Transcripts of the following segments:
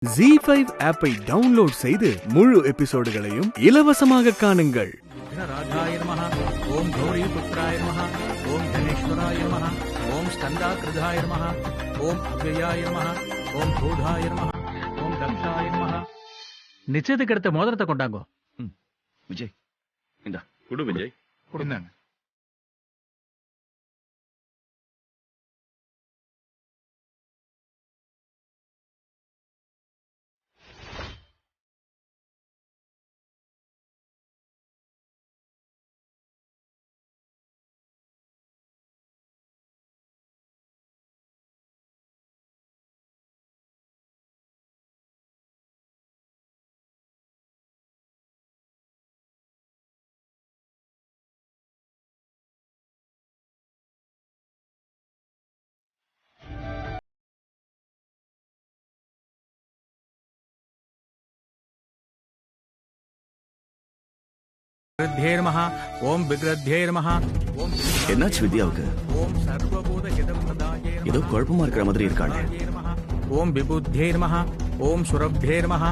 ZEE5 ஆப்பை download செய்து முழு எபிசோடுகளையும் இலவசமாக காணுங்கள். ராஜாய நமஹ, ஓம் கௌரி புத்ராய நமஹ, ஓம் தனேஸ்வராய நமஹ, ஓம் ஸ்கந்தாகிருதாய நமஹ, ஓம் அவ்யயாய நமஹ, ஓம் பூதாய நமஹ, ஓம் தக்ஷாய நமஹ. நிச்சயத்துக்கு எடுத்த மோதிரத்தை கொண்டாங்கோ. விஜய் இந்தா குடு விஜய். கொடுங்க. விக்ரத்யே நமஹ, ஓம் விக்ரத்யே நமஹ, ஓம் என்னாச்சு வித்யாவுக்கு? ஓம் சர்வபூத ஹிதப்ரதாயே நமஹ, ஏதோ குழப்பமா இருக்கிற மாதிரி இருக்காளே. நமஹ, ஓம் விபுத்யே நமஹ, ஓம் சுரப்யே நமஹ,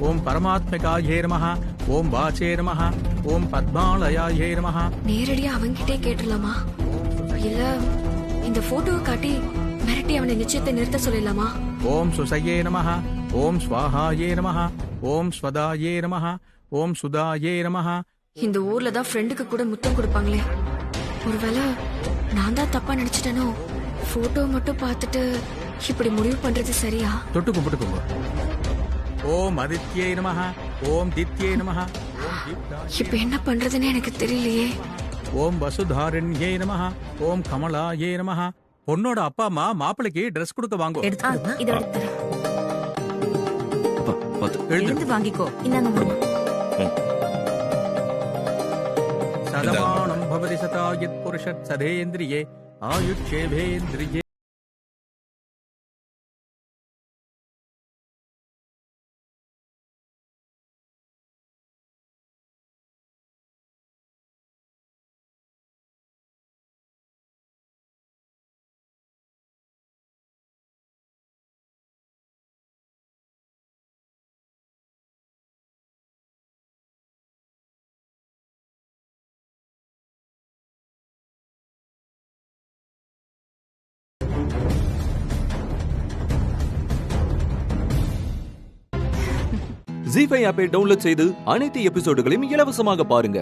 ஓம் பரமாத்மிகாயே நமஹ, ஓம் வாச்சே நமஹ, ஓம் பத்மாலயாயே நமஹ. நேரடியா அவன்கிட்டே கேட்டுடலாமா? இல்ல இந்த போட்டோவை காட்டி மிரட்டி அவனை நிச்சயத்தை நிறுத்த சொல்லலாமா? ஓம் சுசையே நமஹ, ஓம் ஸ்வாஹாயே நமஹ, ஓம் ஸ்வதாயே நமஹ, ஓம் சுதாயே நமஹ. இந்த ஊர்ல தான் ஃப்ரெண்டுக்கு கூட முத்தம் கொடுப்பாங்களே, ஒருவேளை நான் தான் தப்பா நினைச்சிட்டேனோ? போட்டோ மட்டும் பார்த்துட்டு இப்படி முடிவு பண்றது சரியா? தொட்டு கும்பிட்டுக்கோங்க. ஓம் அதித்யே நமஹ, ஓம் தித்யே நமஹ, ஓம் தீப்தாயே, இப்ப என்ன பண்றதுன்னு எனக்கு தெரியலையே. ஓம் வசுதாரண்யே நமஹ, ஓம் கமலாயே நமஹ. பொண்ணோட அப்பா அம்மா மாப்பிளைக்கு ட்ரெஸ் கொடுக்க வாங்கோ. இதோ எடுத்துறேன். அப்பா, பார்த்து. எழுந்து வாங்கிக்கோ. இந்தாங்க மாமா. சதமானம் பவதி சதாயத் புருஷத் சதேந்திரியே ஆயுட்சேவேந்திரியே. ZEE5 ஆப்பை டவுன்லோட் செய்து அனைத்து எபிசோடுகளையும் இலவசமாக பாருங்க.